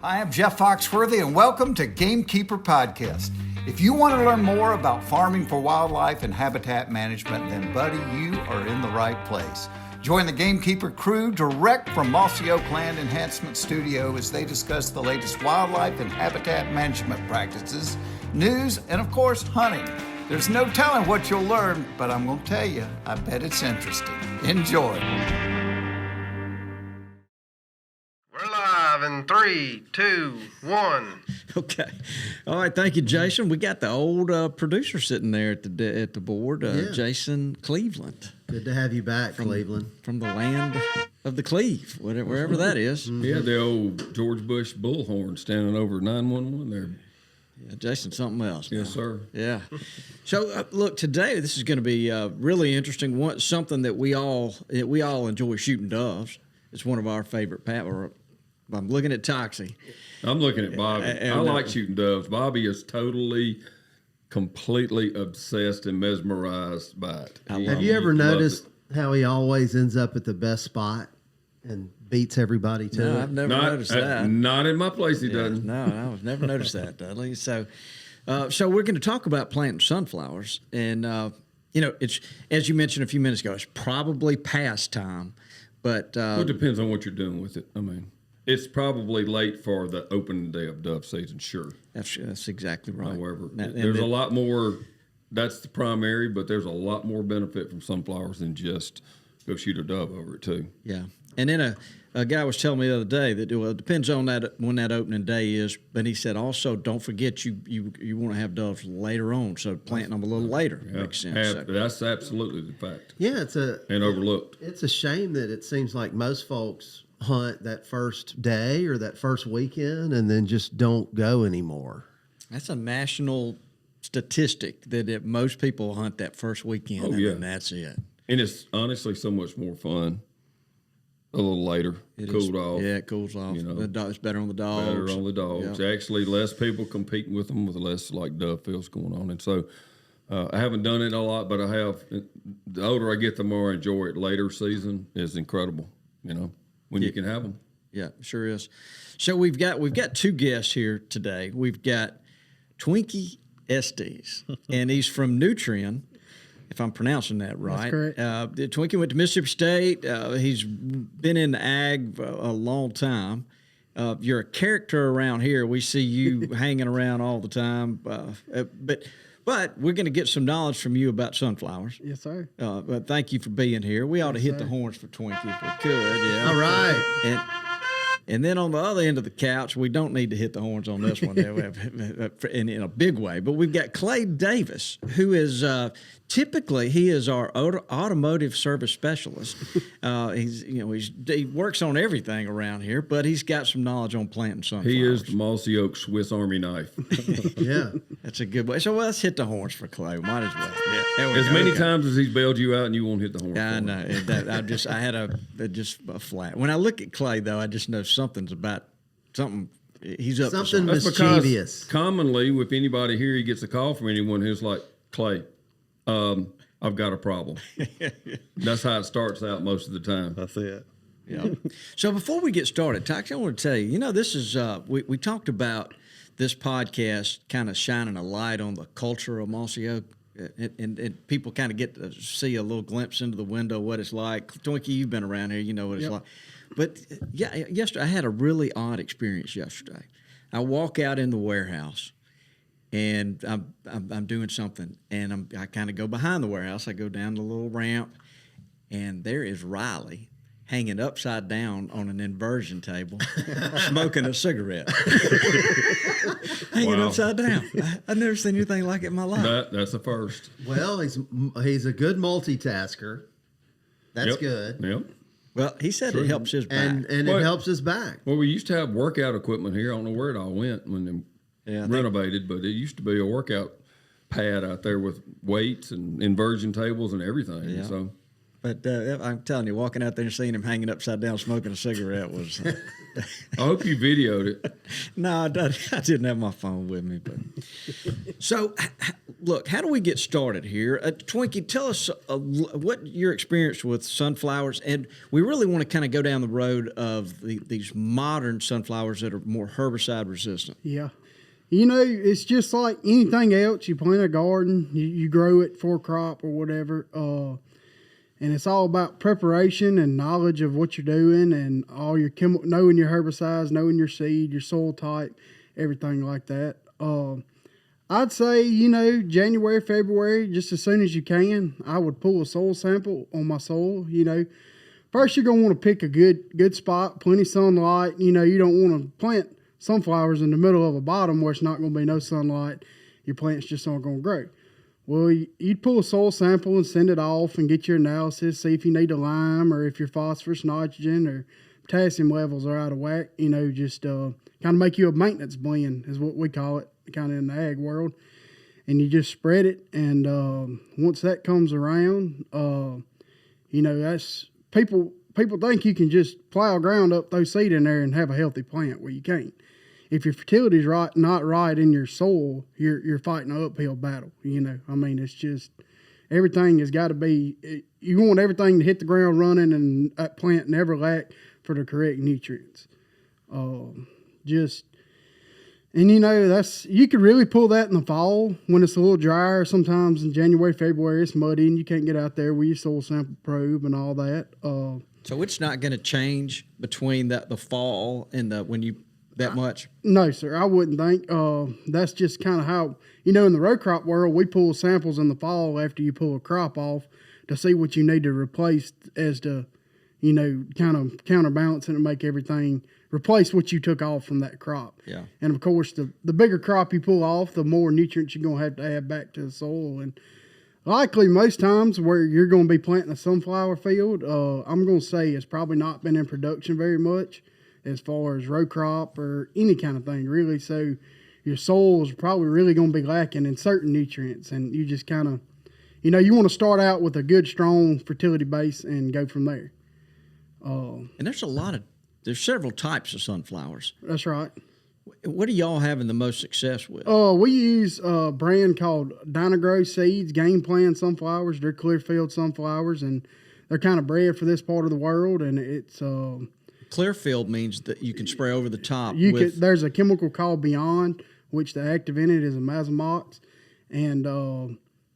I am Jeff Foxworthy, and welcome to Gamekeeper Podcast. If you want to learn more about farming for wildlife and habitat management, then, buddy, you are in the right place. Join the Gamekeeper crew direct from Mossy Oak Land Enhancement Studio as they discuss the latest wildlife and habitat management practices, news, and, of course, hunting. There's no telling what you'll learn, but I'm going to tell you, I bet it's interesting. Enjoy. We're live in 3, 2, 1. Okay. All right. Thank you, Jason. We got the old producer sitting there at the board, Jason Cleveland. Good to have you back, Cleveland. From the land of the Cleve, wherever that is. Yeah, the old George Bush bullhorn standing over 911 there. Yeah, Jason, something else. Yes, sir. Yeah. So, look, today this is going to be really interesting. Something that we all enjoy shooting doves. It's one of our favorite I'm looking at Toxie. I'm looking at Bobby. I like shooting doves. Bobby is completely obsessed and mesmerized by it. Have you ever noticed how he always ends up at the best spot and beats everybody to it? No, I've never noticed that. Not in my place, he doesn't. No, I've never noticed that, Dudley. So we're going to talk about planting sunflowers. And, it's, as you mentioned a few minutes ago, it's probably past time. But well, it depends on what you're doing with it. I mean, it's probably late for the opening day of dove season, sure. That's exactly right. However, there's a lot more. That's the primary, but there's a lot more benefit from sunflowers than just go shoot a dove over it too. Yeah, and then a guy was telling me the other day that it depends on when that opening day is, but he said also don't forget you want to have doves later on, so planting them a little later makes sense. That's absolutely the fact. Yeah, and overlooked. It's a shame that it seems like most folks hunt that first day or that first weekend and then just don't go anymore. That's a national statistic that most people hunt that first weekend and that's it. And it's honestly so much more fun a little later. Cooled off. Yeah, it cools off. It's better on the dogs. Better on the dogs. Yep. Actually, less people competing with them with less dove fields going on. And so I haven't done it a lot, but I have. The older I get, the more I enjoy it. Later season is incredible, when you can have them. Yeah, sure is. So we've got two guests here today. We've got Twinkie Estes, and he's from Nutrien, if I'm pronouncing that right. That's correct. Twinkie went to Mississippi State. He's been in ag a long time. You're a character around here. We see you hanging around all the time. But we're going to get some knowledge from you about sunflowers. Yes, sir. But thank you for being here. We ought to hit the horns for Twinkie if we could. Yeah. All right. And then on the other end of the couch, we don't need to hit the horns on this one in a big way. But we've got Clay Davis, who is typically he is our automotive service specialist. He works on everything around here, but he's got some knowledge on planting sunflowers. He is the Mossy Oak Swiss Army knife. Yeah, that's a good way. So let's hit the horns for Clay. Might as well. Yeah, as many times as he's bailed you out, and you won't hit the horns. I know. I had a flat. When I look at Clay, though, I just know something. He's up to something mischievous. Commonly, if anybody here, he gets a call from anyone who's like, Clay, I've got a problem. That's how it starts out most of the time. That's it. Yeah. So before we get started, Tox, I want to tell you, this is we talked about this podcast kind of shining a light on the culture of Mossy Oak. And people kind of get to see a little glimpse into the window what it's like. Twinkie, you've been around here, you know what it's like. But yesterday I had a really odd experience yesterday. I walk out in the warehouse, and I'm doing something, and I kind of go behind the warehouse. I go down the little ramp, and there is Riley hanging upside down on an inversion table, smoking a cigarette. Hanging upside down. I've never seen anything like it in my life. That's a first. Well, he's a good multitasker. That's good. Yep. Well, he said it helps his back. And it helps his back. Well, we used to have workout equipment here. I don't know where it all went when they renovated, but it used to be a workout pad out there with weights and inversion tables and everything. Yeah. So, but I'm telling you, walking out there and seeing him hanging upside down smoking a cigarette was... I hope you videoed it. No, I didn't have my phone with me. But So look, how do we get started here? Twinkie, tell us what your experience with sunflowers, and we really want to kind of go down the road of these modern sunflowers that are more herbicide resistant. Yeah. It's just like anything else. You plant a garden, you grow it for a crop or whatever, and it's all about preparation and knowledge of what you're doing and all your knowing your herbicides, knowing your seed, your soil type, everything like that. I'd say, January, February, just as soon as you can, I would pull a soil sample on my soil. First you're going to want to pick a good spot, plenty sunlight. You don't want to plant sunflowers in the middle of a bottom where it's not going to be no sunlight. Your plants just aren't going to grow. Well, you'd pull a soil sample and send it off and get your analysis, see if you need a lime or if your phosphorus, nitrogen, or potassium levels are out of whack. Just kind of make you a maintenance blend is what we call it, kind of in the ag world. And you just spread it. And once that comes around, that's people think you can just plow ground up, throw seed in there and have a healthy plant. Well, you can't. If your fertility's not right in your soil, you're fighting an uphill battle. It's just everything has got to be. You want everything to hit the ground running, and that plant never lack for the correct nutrients. That's you could really pull that in the fall when it's a little drier. Sometimes in January, February, it's muddy and you can't get out there with your soil sample probe and all that. So it's not going to change between the fall and when you that much? No, sir. I wouldn't think. That's just kind of how, in the row crop world, we pull samples in the fall after you pull a crop off to see what you need to replace as to, kind of counterbalance it and make everything replace what you took off from that crop. Yeah. And of course, the bigger crop you pull off, the more nutrients you're going to add back to the soil. And likely most times where you're going to be planting a sunflower field, I'm going to say it's probably not been in production very much as far as row crop or any kind of thing, really. So your soil is probably really going to be lacking in certain nutrients. And you just kind of, you want to start out with a good, strong fertility base and go from there. And there's several types of sunflowers. That's right. What are y'all having the most success with? We use a brand called Dynagrow Seeds, Game Plan sunflowers. They're Clearfield sunflowers, and they're kind of bred for this part of the world. And it's Clearfield means that you can spray over the top. There's a chemical called Beyond, which the active in it is a mazamox, and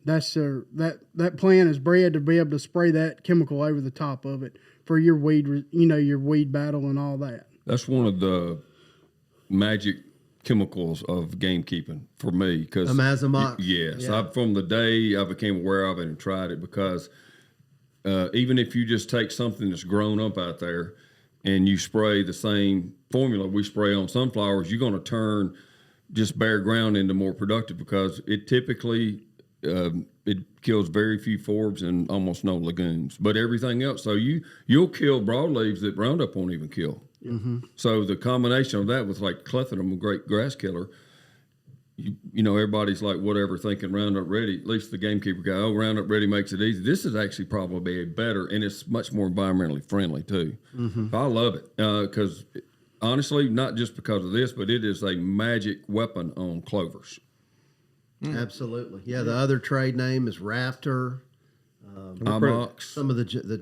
that plant is bred to be able to spray that chemical over the top of it for your weed battle and all that. That's one of the magic chemicals of game keeping for me, because Mazamox. Yes, Yeah. from the day I became aware of it and tried it, because even if you just take something that's grown up out there and you spray the same formula we spray on sunflowers, you're going to turn just bare ground into more productive, because it typically it kills very few forbs and almost no legumes, but everything else. So you'll kill broadleaves that Roundup won't even kill. Mm-hmm. So the combination of that with like clethodim, a great grass killer, everybody's like whatever thinking Roundup Ready. At least the Gamekeeper guy, Roundup Ready makes it easy. This is actually probably better, and it's much more environmentally friendly too. Mm-hmm. I love it because honestly, not just because of this, but it is a magic weapon on clovers. Absolutely. Yeah, the other trade name is Raptor. Imox. Some of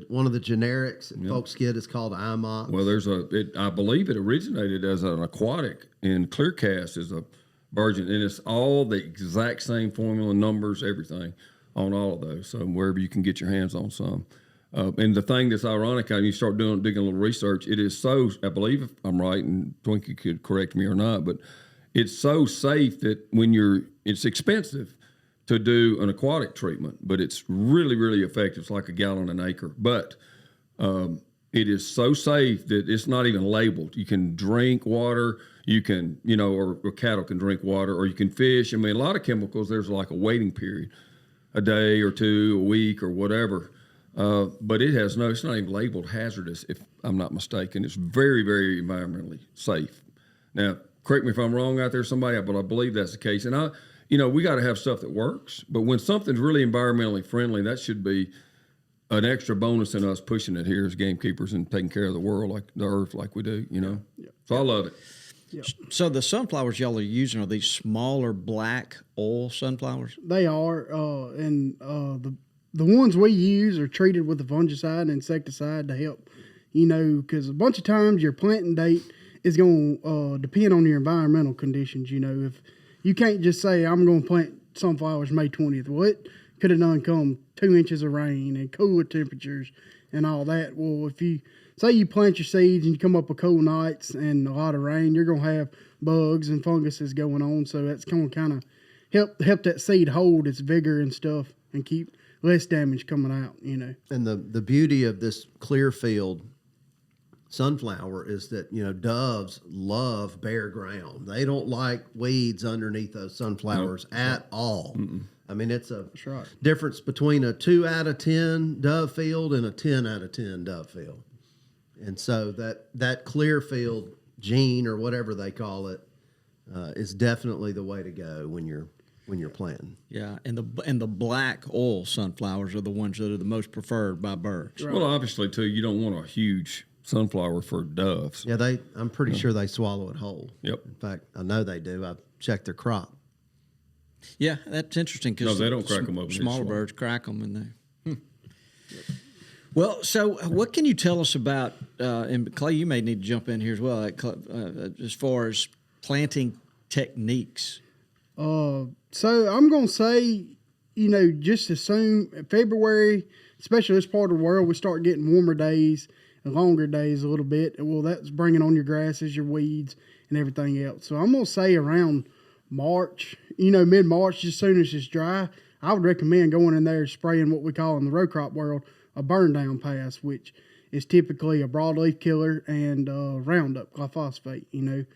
one of the generics that folks get is called Imox. Well, I believe it originated as an aquatic, and Clearcast is a virgin, and it's all the exact same formula, numbers, everything on all of those. So wherever you can get your hands on some. And the thing that's ironic, you start digging a little research, it is so, I believe if I'm right, and Twinkie could correct me or not, but it's so safe that it's expensive to do an aquatic treatment, but it's really, really effective. It's like a gallon an acre. But it is so safe that it's not even labeled. You can drink water, you can, or cattle can drink water, or you can fish. I mean, a lot of chemicals, there's like a waiting period, a day or two, a week or whatever. But it's not even labeled hazardous, if I'm not mistaken. It's very, very environmentally safe. Now, correct me if I'm wrong out there, somebody, but I believe that's the case. And we got to have stuff that works. But when something's really environmentally friendly, that should be an extra bonus in us pushing it here as gamekeepers and taking care of the world, like the earth, like we do, Yeah. So I love it. So the sunflowers y'all are using are these smaller black oil sunflowers? They are, the ones we use are treated with a fungicide and insecticide to help, because a bunch of times your planting date is going to depend on your environmental conditions. If you can't just say, I'm going to plant sunflowers May 20th. Well, it could have done come 2 inches of rain and cooler temperatures and all that. Well, if you say you plant your seeds and you come up with cool nights and a lot of rain, you're going to have bugs and funguses going on. So that's going to kind of help that seed hold its vigor and stuff and keep less damage coming out, And the beauty of this clear field sunflower is that, doves love bare ground. They don't like weeds underneath those sunflowers at all. I mean, it's a right. difference between a 2 out of 10 dove field and a 10 out of 10 dove field. And so that clear field gene or whatever they call it is definitely the way to go when you're planting. Yeah, and the black oil sunflowers are the ones that are the most preferred by birds. Right. Well, obviously, too, you don't want a huge sunflower for doves. Yeah, I'm pretty sure they swallow it whole. Yep. In fact, I know they do. I've checked their crop. Yeah, that's interesting because No, they don't crack them open. They Smaller swallow. birds crack them, and they. Well, so what can you tell us about? And Clay, you may need to jump in here as well. As far as planting techniques. So I'm going to say, just assume February, especially this part of the world, we start getting warmer days and longer days a little bit. Well, that's bringing on your grasses, your weeds, and everything else. So I'm going to say around March, mid-March, as soon as it's dry, I would recommend going in there spraying what we call in the row crop world a burn down pass, which is typically a broadleaf killer and Roundup, glyphosate,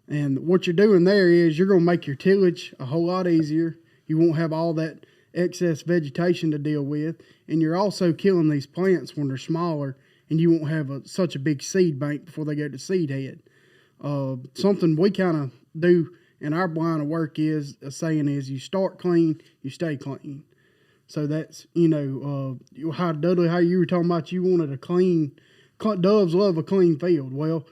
And what you're doing there is you're going to make your tillage a whole lot easier. You won't have all that excess vegetation to deal with. And you're also killing these plants when they're smaller, and you won't have such a big seed bank before they go to seed head. Something we kind of do in our line of work is a saying is you start clean, you stay clean. So that's, how Dudley, how you were talking about you wanted a clean, doves love a clean field. Well,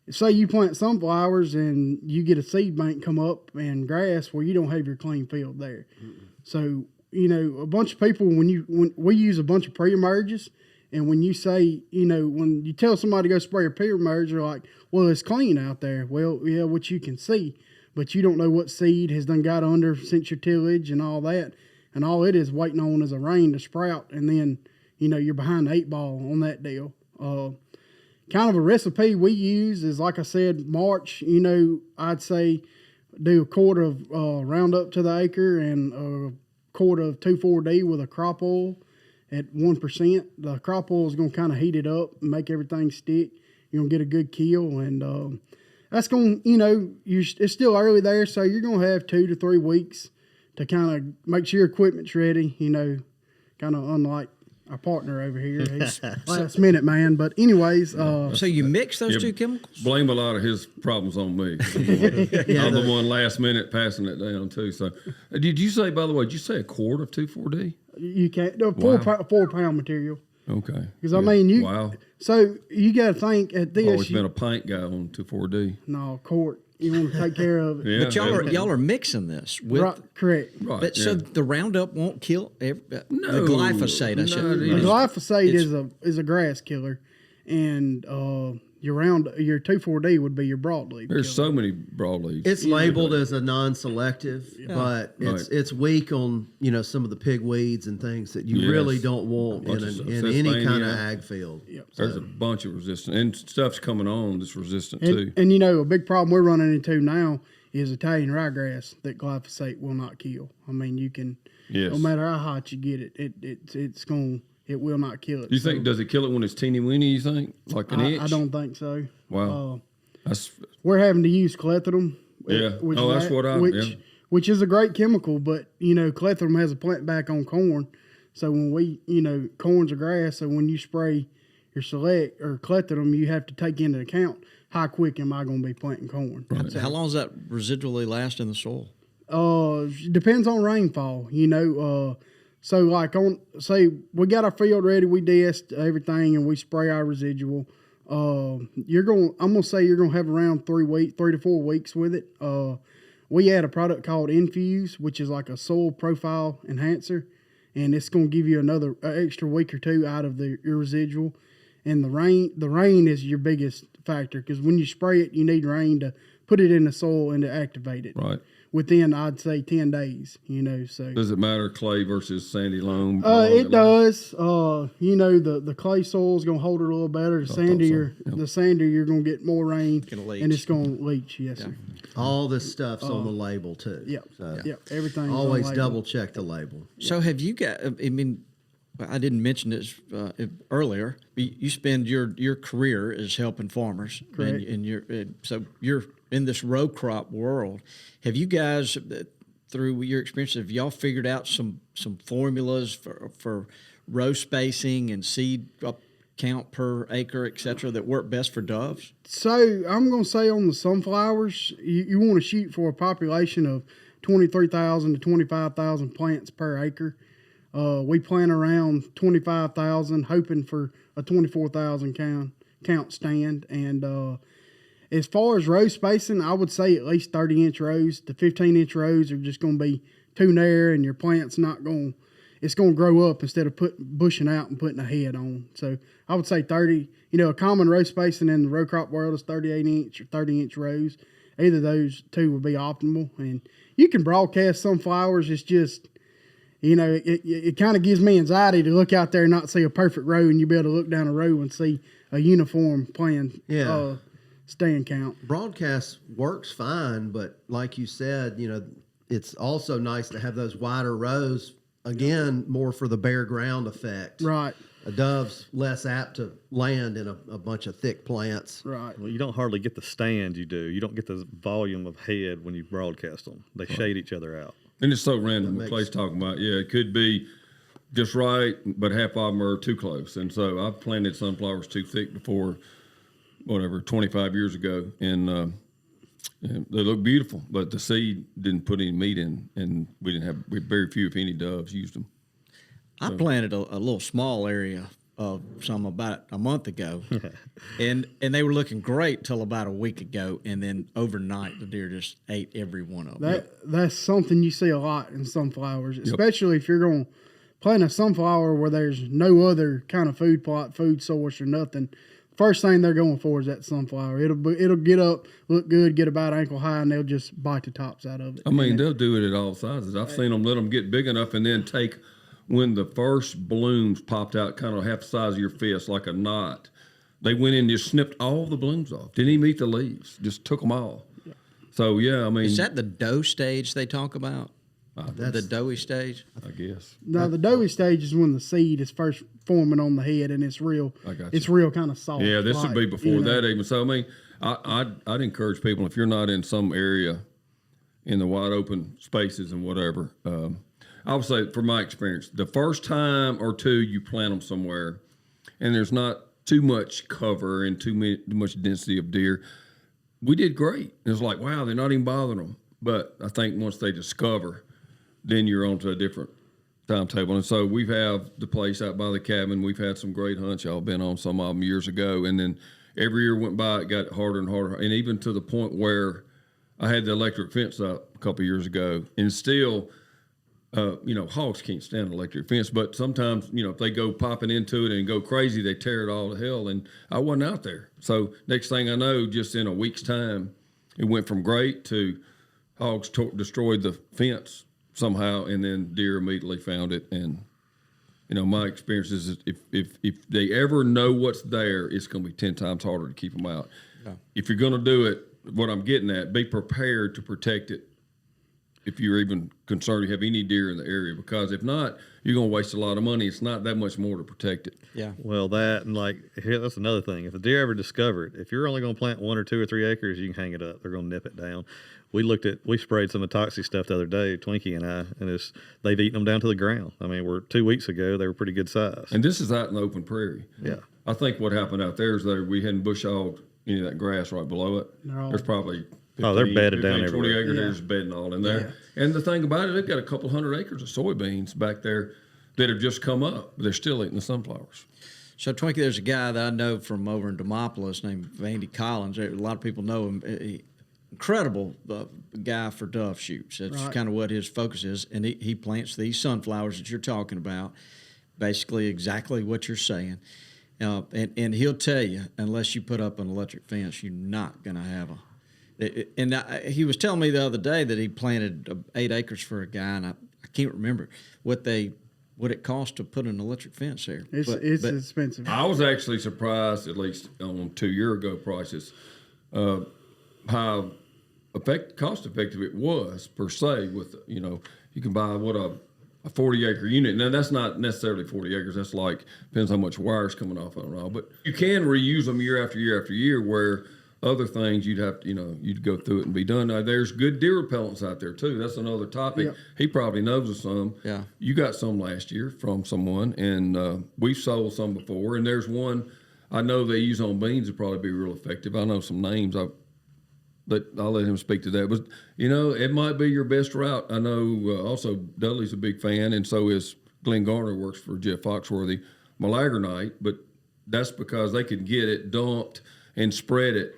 say you plant sunflowers and you get a seed bank come up and grass, well, you don't have your clean field there. Mm-mm. So, a bunch of people, when we use a bunch of pre-emerges, and when you say, when you tell somebody to go spray a pre-emerge, they're like, well, it's clean out there. Well, yeah, what you can see, but you don't know what seed has done got under since your tillage and all that. And all it is waiting on is a rain to sprout, and then, you're behind the 8 ball on that deal. Kind of a recipe we use is, like I said, March, I'd say do a quart of Roundup to the acre and a quart of 2,4-D with a crop oil at 1%. The crop oil is going to kind of heat it up and make everything stick. You're going to get a good kill, and that's going to, it's still early there, so you're going to have 2 to 3 weeks to kind of make sure your equipment's ready, kind of unlike our partner over here. He's last minute man. But anyways. So you mix those two chemicals? Blame a lot of his problems on me. I'm the one last minute passing it down too. So did you say, by the way, did you say a quart of 2,4-D? You can't. 4-pound material. Okay. Because, I mean, wow. So you got to think at this. Always been a pint guy on 2,4-D. No, quart. You want to take care of it. Yeah, but y'all are mixing this with right, correct. Right, but so the Roundup won't kill the glyphosate. The glyphosate is a grass killer, and your 2,4-D would be your broadleaf. There's killer. so many broadleaves. It's labeled as a non-selective, but it's weak on some of the pig weeds and things that you really don't want in any kind of ag field. Yep. There's a bunch of resistant, and stuff's coming on that's resistant too. And a big problem we're running into now is Italian ryegrass that glyphosate will not kill. I mean, you can, no matter how hot you get it, it will not kill it. You think, does it kill it when it's teeny weeny, you think? Like an inch? I don't think so. Wow. We're having to use clethodim. Yeah. Which is a great chemical, but, clethodim has a plant back on corn. So when corn's a grass, so when you spray your select or clethodim, you have to take into account how quick am I going to be planting corn. Right. So, how long does that residually last in the soil? Depends on rainfall, So like say we got our field ready, we desk everything and we spray our residual. I'm gonna say you're gonna have around 3 to 4 weeks with it. We add a product called Infuse, which is like a soil profile enhancer, and it's gonna give you another extra week or two out of your residual. And the rain is your biggest factor, because when you spray it, you need rain to put it in the soil and to activate it. Right. Within, I'd say, 10 days, so. Does it matter clay versus sandy loam? It does. The clay soil is going to hold it a little better. The sandier, you're going to get more rain, and it's going to leach. Yes, sir. All this stuff's on the label too. Yep. So Everything. always double check the label. So have you got? I mean, I didn't mention this earlier. You spend your career as helping farmers, Correct. so you're in this row crop world. Have you guys, through your experience, have y'all figured out some formulas for row spacing and seed count per acre, et cetera, that work best for doves? So I'm going to say on the sunflowers, you want to shoot for a population of 23,000 to 25,000 plants per acre. We plant around 25,000, hoping for a 24,000 count stand. And as far as row spacing, I would say at least 30-inch rows. The 15-inch rows are just going to be too narrow, and your plant's it's going to grow up instead of bushing out and putting a head on. So I would say 30. A common row spacing in the row crop world is 38-inch or 30-inch rows. Either of those two would be optimal. And you can broadcast sunflowers. It's just, it kind of gives me anxiety to look out there and not see a perfect row, and you be able to look down a row and see a uniform plan. Yeah. Stand count. Broadcast works fine, but like you said, it's also nice to have those wider rows, again, more for the bare ground effect. Right. A dove's less apt to land in a bunch of thick plants. Right. Well, you don't hardly get the stand you do. You don't get the volume of head when you broadcast them. They shade each other out. And it's so random. What Clay's talking about, it could be just right, but half of them are too close. And so I've planted sunflowers too thick before, 25 years ago, and they look beautiful, but the seed didn't put any meat in, and we very few, if any, doves used them. I planted a little small area of some about a month ago, and they were looking great till about a week ago, and then overnight the deer just ate every one of them. That's something you see a lot in sunflowers, especially if you're going to plant a sunflower where there's no other kind of food plot, food source, or nothing. First thing they're going for is that sunflower. It'll get up, look good, get about ankle high, and they'll just bite the tops out of it. I mean, they'll do it at all sizes. I've seen them let them get big enough and then take, when the first blooms popped out kind of half the size of your fist, like a knot, they went in and just snipped all the blooms off. Didn't even eat the leaves, just took them all. Yeah. So, I mean. Is that the dough stage they talk about? The doughy stage? I guess. No, the doughy stage is when the seed is first forming on the head, and it's real. It's real kind of soft. Yeah, this would be before that even. So I mean, I'd encourage people, if you're not in some area in the wide open spaces and whatever, I would say, from my experience, the first time or two you plant them somewhere, and there's not too much cover and too much density of deer, we did great. It was like, wow, they're not even bothering them. But I think once they discover, then you're on to a different timetable. And so we have the place out by the cabin. We've had some great hunts. Y'all been on some of them years ago. And then every year went by, it got harder and harder. And even to the point where I had the electric fence up a couple of years ago. And still, hogs can't stand an electric fence. But sometimes, if they go popping into it and go crazy, they tear it all to hell. And I wasn't out there. So next thing I know, just in a week's time, it went from great to hogs destroyed the fence somehow, and then deer immediately found it. And my experience is if they ever know what's there, it's going to be 10 times harder to keep them out. Yeah. If you're going to do it, what I'm getting at, be prepared to protect it. If you're even concerned you have any deer in the area, because if not, you're going to waste a lot of money. It's not that much more to protect it. Yeah. Well, that's another thing. If the deer ever discover it, if you're only going to plant 1 or 2 or 3 acres, you can hang it up. They're going to nip it down. We sprayed some of the toxic stuff the other day, Twinkie and I, and they've eaten them down to the ground. I mean, 2 weeks ago, they were pretty good size. And this is out in the open prairie. Yeah. I think what happened out there is that we hadn't bush hogged any of that grass right below it. There's probably 15, they're bedded 15, down 20 everywhere. acres. There's bedding all in there. Yeah. And the thing about it, they've got a couple hundred acres of soybeans back there that have just come up. They're still eating the sunflowers. So, Twinkie, there's a guy that I know from over in Demopolis named Vandy Collins. A lot of people know him. Incredible guy for dove shoots. That's kind of what his focus is. And he plants these sunflowers that you're talking about, basically exactly what you're saying. And he'll tell you, unless you put up an electric fence, you're not going to have he was telling me the other day that he planted 8 acres for a guy, and I can't remember what it cost to put an electric fence there. It's expensive. I was actually surprised, at least on 2 year ago prices, how cost effective it was per se. With you can buy a 40-acre unit. Now that's not necessarily 40 acres. That's depends how much wire's coming off on it all. But you can reuse them year after year after year. Where other things you'd have to, you'd go through it and be done. Now there's good deer repellents out there too. That's another topic. Yep. He probably knows of some. Yeah. You got some last year from someone, and we've sold some before. And there's one I know they use on beans would probably be real effective. I know some names. I'll let him speak to that. But it might be your best route. I know also Dudley's a big fan, and so is Glenn Garner, works for Jeff Foxworthy, Malagonite. But that's because they can get it dumped and spread it.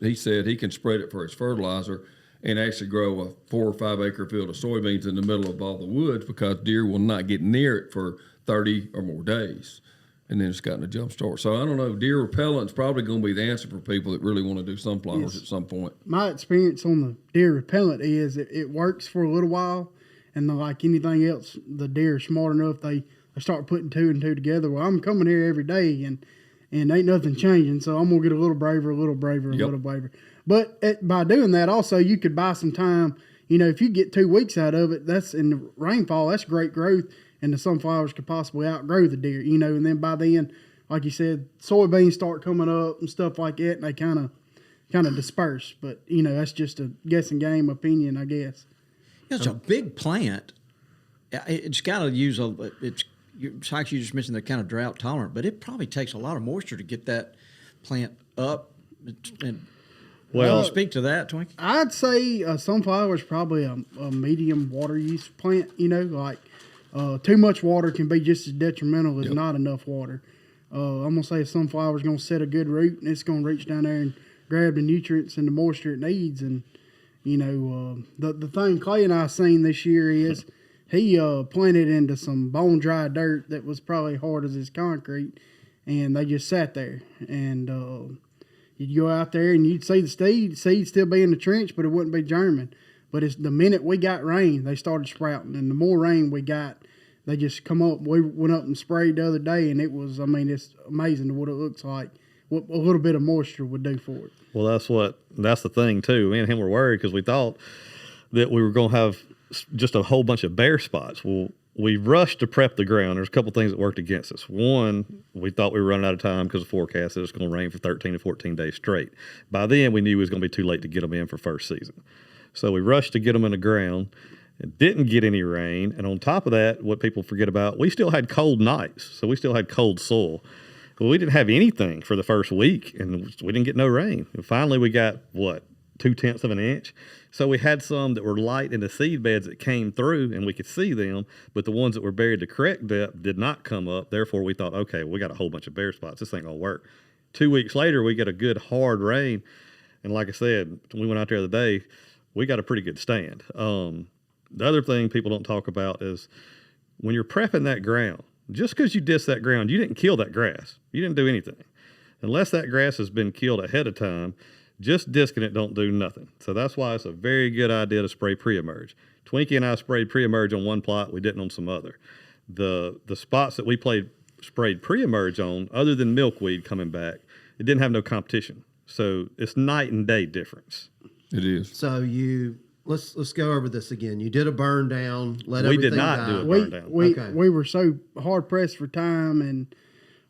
He said he can spread it for his fertilizer and actually grow a 4 or 5 acre field of soybeans in the middle of all the woods, because deer will not get near it for 30 or more days. And then it's gotten a jump start. So I don't know. Deer repellent's probably going to be the answer for people that really want to do sunflowers at some point. My experience on the deer repellent is it works for a little while, and like anything else, the deer are smart enough, they start putting 2 and 2 together. Well, I'm coming here every day, and ain't nothing changing, so I'm going to get a little braver, a little braver, a little braver. But by doing that, also, you could buy some time. If you get 2 weeks out of it, that's in the rainfall, that's great growth, and the sunflowers could possibly outgrow the deer, and then by then, like you said, soybeans start coming up and stuff like that, and they kind of disperse. But, that's just a guessing game opinion, I guess. It's a big plant. It's got to use like you just mentioned, they're kind of drought tolerant, but it probably takes a lot of moisture to get that plant up. And can you speak to that, Twinkie? I'd say sunflower is probably a medium water use plant. Too much water can be just as detrimental as not enough water. I'm going to say a sunflower is going to set a good root, and it's going to reach down there and grab the nutrients and the moisture it needs. And, the thing Clay and I seen this year is he planted into some bone dry dirt that was probably hard as his concrete, and they just sat there. And you'd go out there and you'd see the seed still be in the trench, but it wouldn't be germing. But the minute we got rain, they started sprouting, and the more rain we got, they just come up. We went up and sprayed the other day, and it's amazing what it looks like, what a little bit of moisture would do for it. Well, that's the thing too. Me and him were worried because we thought that we were going to have just a whole bunch of bare spots. Well, we rushed to prep the ground. There's a couple things that worked against us. One, we thought we were running out of time because the forecast said it was going to rain for 13 to 14 days straight. By then, we knew it was going to be too late to get them in for first season. So we rushed to get them in the ground. It didn't get any rain. And on top of that, what people forget about, we still had cold nights. So we still had cold soil. Well, we didn't have anything for the first week, and we didn't get no rain. And finally, we got, 0.2 of an inch? So we had some that were light in the seed beds that came through, and we could see them, but the ones that were buried the correct depth did not come up. Therefore, we thought, okay, we got a whole bunch of bare spots. This ain't going to work. 2 weeks later, we get a good hard rain. And like I said, we went out there the other day, we got a pretty good stand. The other thing people don't talk about is when you're prepping that ground, just because you disc that ground, you didn't kill that grass. You didn't do anything. Unless that grass has been killed ahead of time, just discing it don't do nothing. So that's why it's a very good idea to spray pre-emerge. Twinkie and I sprayed pre-emerge on one plot. We didn't on some other. The spots that we sprayed pre-emerge on, other than milkweed coming back, it didn't have no competition. So it's night and day difference. It is. So let's go over this again. You did a burn down. We did not do a burn down. We were so hard pressed for time, and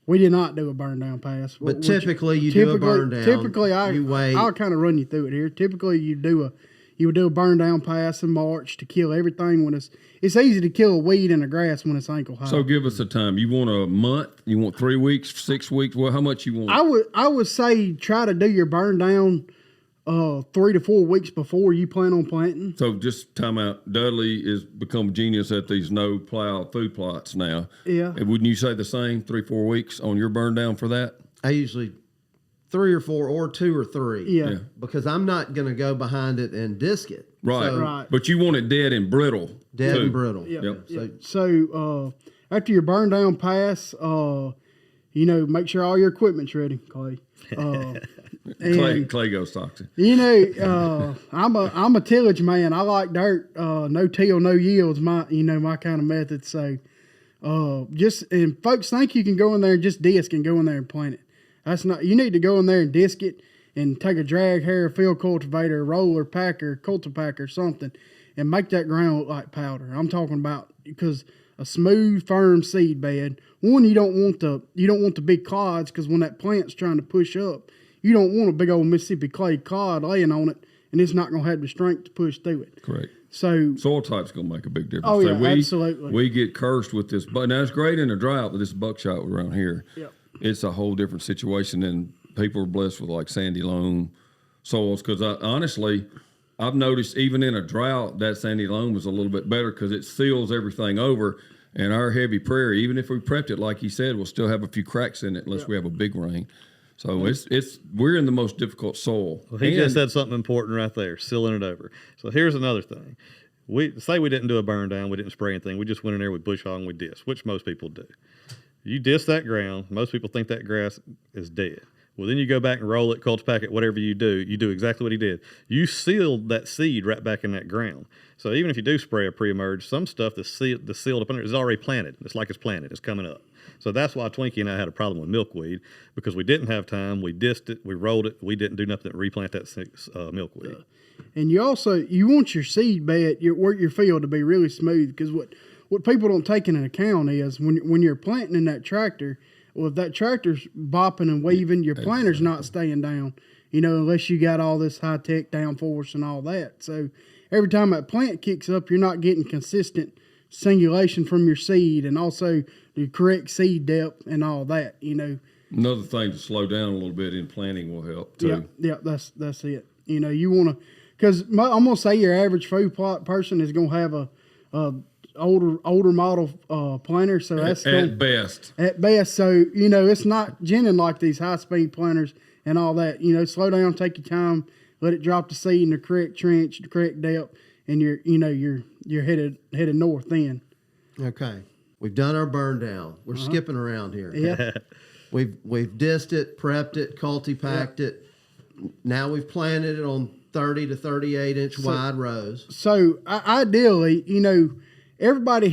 we did not do a burn down pass. But typically you do a burn down. Typically, I'll kind of run you through it here. Typically, you would do a burn down pass in March to kill everything when it's easy to kill a weed in the grass when it's ankle high. So give us a time. You want a month? You want 3 weeks, 6 weeks? Well, how much you want? I would say try to do your burn down 3 to 4 weeks before you plan on planting. So just time out. Dudley is become genius at these no plow food plots now. Yeah. And wouldn't you say the same 3-4 weeks on your burn down for that? I usually 3 or 4 or 2 or 3. Yeah. Because I'm not going to go behind it and disc it. Right. So, Right. But you want it dead and brittle. Dead too. and brittle. Yeah. Yep. Yeah. So after your burn down pass, make sure all your equipment's ready, Clay. Clay goes toxic. I'm a tillage man. I like dirt. No till, no yields. My kind of method. So, and folks think you can go in there and just disc and go in there and plant it. That's not. You need to go in there and disc it and take a drag hair, field cultivator, roller packer, cultipacker, something, and make that ground look like powder. I'm talking about because a smooth, firm seed bed. One, you don't want the big clods because when that plant's trying to push up, you don't want a big old Mississippi clay clod laying on it, and it's not going to have the strength to push through it. Correct. So Soil type's going to make a big difference. Oh, So yeah, absolutely. We get cursed with this. But now it's great in a drought, but this buckshot around here, Yep. it's a whole different situation than people are blessed with like sandy loam soils. Because honestly, I've noticed even in a drought, that sandy loam is a little bit better because it seals everything over. And our heavy prairie, even if we prepped it like he said, we'll still have a few cracks in it unless we have a big rain. So we're in the most difficult soil. Well, he just said something important right there, sealing it over. So here's another thing. We didn't do a burn down, we didn't spray anything. We just went in there with bush hog and we disc, which most people do. You disc that ground, most people think that grass is dead. Well, then you go back and roll it, cultipack it, whatever you do exactly what he did. You sealed that seed right back in that ground. So even if you do spray a pre-emerge, some stuff that's sealed up under it is already planted. It's like it's planted. It's coming up. So that's why Twinkie and I had a problem with milkweed, because we didn't have time. We disked it. We rolled it. We didn't do nothing to replant that milkweed. And you want your seed bed, your field to be really smooth, because what people don't take into account is when you're planting in that tractor, well, if that tractor's bopping and weaving, your planter's not staying down, unless you got all this high-tech downforce and all that. So every time that plant kicks up, you're not getting consistent singulation from your seed, and also the correct seed depth and all that, Another thing to slow down a little bit in planting will help too. Yeah, that's it. You want to, because I'm going to say your average food plot person is going to have a older model planter, so that's at best. At best, so it's not ginning like these high speed planters and all that. Slow down, take your time, let it drop the seed in the correct trench, the correct depth, and you're headed north then. Okay. We've done our burn down. We're skipping around here. Yeah. We've dissed it, prepped it, cultipacked it. Now we've planted it on 30 to 38 inch wide rows. So ideally, everybody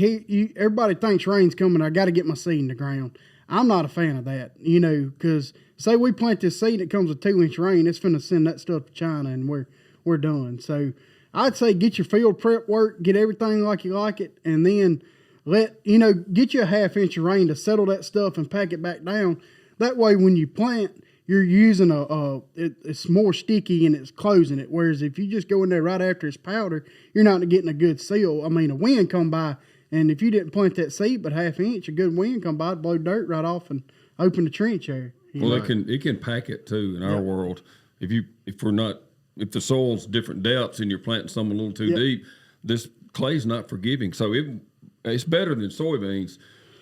thinks rain's coming. I got to get my seed in the ground. I'm not a fan of that, because say we plant this seed, it comes with 2-inch rain, it's finna send that stuff to China, and we're done. So I'd say get your field prep work, get everything like you like it, and then get you a 1/2 inch of rain to settle that stuff and pack it back down. That way, when you plant, you're using it's more sticky and it's closing it. Whereas if you just go in there right after it's powder, you're not getting a good seal. I mean, a wind come by, and if you didn't plant that seed but 1/2 inch, a good wind come by, blow dirt right off and open the trench area. Well, it can pack it too in our world. If the soil's different depths and you're planting something a little too deep, this clay's not forgiving. So it's better than soybeans.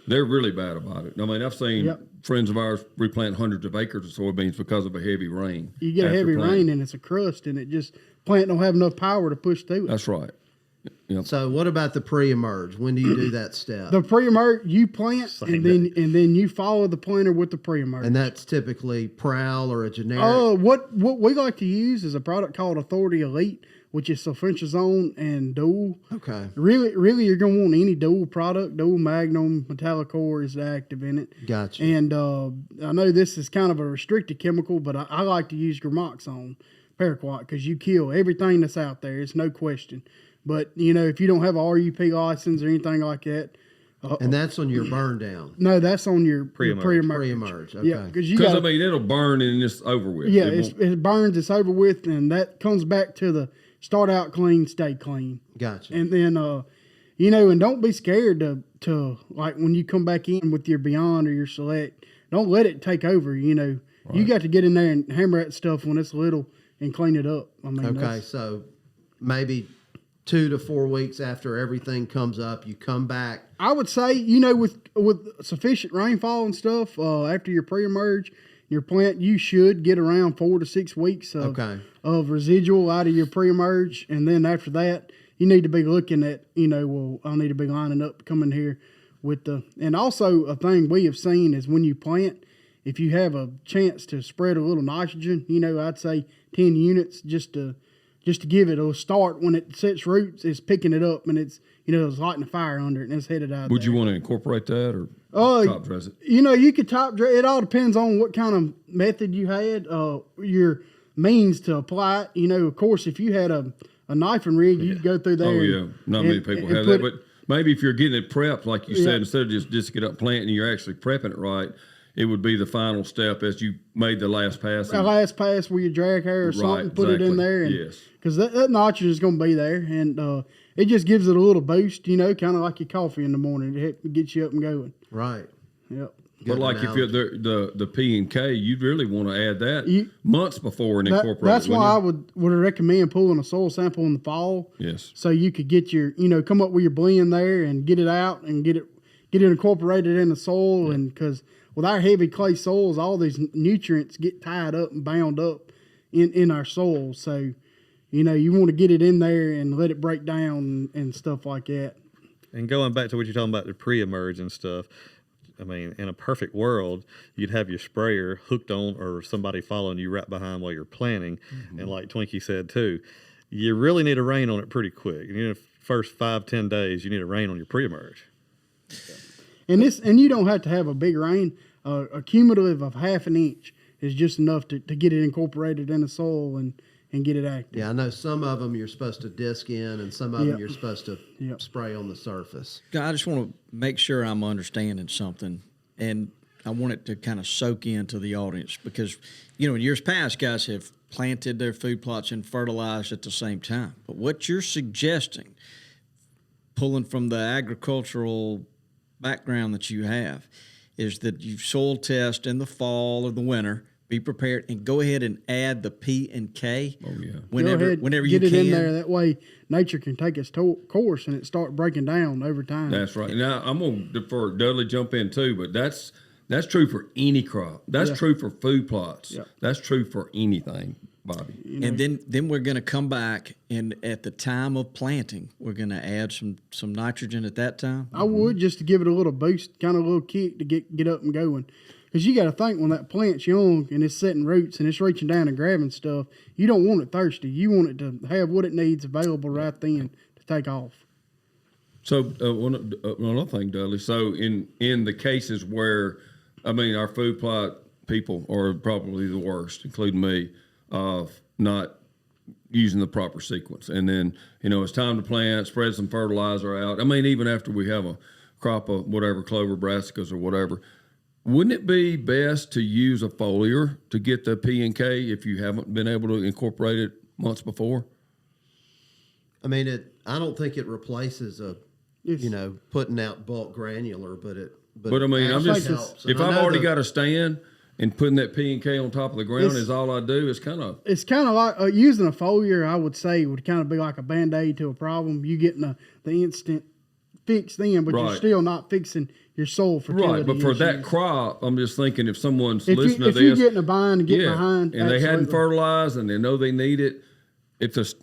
They're really bad about it. I mean, I've seen friends of ours replant hundreds of acres of soybeans because of a heavy rain. You get a heavy rain and it's a crust, and plant don't have enough power to push through it. That's right. Yep. So what about the pre-emerge? When do you do that step? The pre-emerge, you plant, and then you follow the planter with the pre-emerge. And that's typically Prowl or a generic? What we like to use is a product called Authority Elite, which is sulfentrazone and dual. Okay. Really, you're going to want any dual product. Dual Magnum, Metallicor is active in it. Gotcha. And I know this is kind of a restricted chemical, but I like to use Gramoxone paraquat because you kill everything that's out there. It's no question. But, if you don't have a RUP license or anything like that. And that's on your burn down? No, that's on your pre-emerge. Pre-emerge, okay. Yeah, because it'll burn and it's over with. Yeah, it burns, it's over with, and that comes back to the start out clean, stay clean. Gotcha. And then, and don't be scared to like when you come back in with your Beyond or your Select, don't let it take over, You got to get in there and hammer that stuff when it's little and clean it up. I mean, Okay, so maybe 2 to 4 weeks after everything comes up, you come back. I would say, with sufficient rainfall and stuff, after your pre-emerge, your plant, you should get around 4 to 6 weeks of residual out of your pre-emerge. And then after that, you need to be looking at, I'll need to be lining up coming here with and also a thing we have seen is when you plant, if you have a chance to spread a little nitrogen, I'd say 10 units just to give it a start when it sets roots, it's picking it up and it's lighting a fire under it and it's headed out. Would you want to incorporate that or top dress it? You could top dress. It all depends on what kind of method you had, your means to apply it. Of course, if you had a knifing rig, you'd go through there. Oh, yeah. Not many people have that. But maybe if you're getting it prepped, like you said, instead of just get up planting, you're actually prepping it right, it would be the final step as you made the last pass. The last pass where you drag hair or something, put it in there. Because that nitrogen is going to be there. And it just gives it a little boost, kind of like your coffee in the morning. It gets you up and going. Right. Yep. But like if you're the P and K, you'd really want to add that months before and incorporate that's it. That's why I would recommend pulling a soil sample in the fall. Yes. So you could get your, come up with your blend there and get it out and get it incorporated in the soil. Yeah. And because with our heavy clay soils, all these nutrients get tied up and bound up in our soil. So, you want to get it in there and let it break down and stuff like that. And going back to what you're talking about, the pre-emerge and stuff, I mean, in a perfect world, you'd have your sprayer hooked on or somebody following you right behind while you're planting. Mm-hmm. And like Twinkie said, too, you really need a rain on it pretty quick. First 5-10 days, you need a rain on your pre-emerge. And you don't have to have a big rain. A cumulative of half an inch is just enough to get it incorporated in the soil and get it active. Yeah, I know some of them you're supposed to disc in and some of them you're supposed to spray on the surface. I just want to make sure I'm understanding something, and I want it to kind of soak into the audience because, in years past, guys have planted their food plots and fertilized at the same time. But what you're suggesting, pulling from the agricultural background that you have, is that you soil test in the fall or the winter, be prepared, and go ahead and add the P and K. Oh yeah. Whenever you get it can. in there. That way, nature can take its course and it start breaking down over time. That's right. Now I'm gonna defer Dudley jump in too, but that's true for any crop. That's true for food plots. Yep. That's true for anything, Bobby. And then we're going to come back, and at the time of planting, we're going to add some nitrogen at that time. I would, just to give it a little boost, kind of a little kick to get up and going. Because you got to think when that plant's young and it's setting roots and it's reaching down and grabbing stuff, you don't want it thirsty. You want it to have what it needs available right then to take off. So one other thing, Dudley. So in the cases where, our food plot people are probably the worst, including me, of not using the proper sequence. And then, it's time to plant, spread some fertilizer out. Even after we have a crop of whatever, clover, brassicas or whatever, wouldn't it be best to use a foliar to get the P and K if you haven't been able to incorporate it months before? I don't think it replaces putting out bulk granular, but I'm just helps. If I've already got a stand and putting that P and K on top of the ground is all I do, it's kind of like using a foliar. I would say would kind of be like a Band-Aid to a problem. You getting the instant fix then, but you're still not fixing your soil fertility. Right, but for that crop, I'm just thinking if someone's listening to this, if you get in a bind and get behind, and they hadn't fertilized and they know they need it, if it's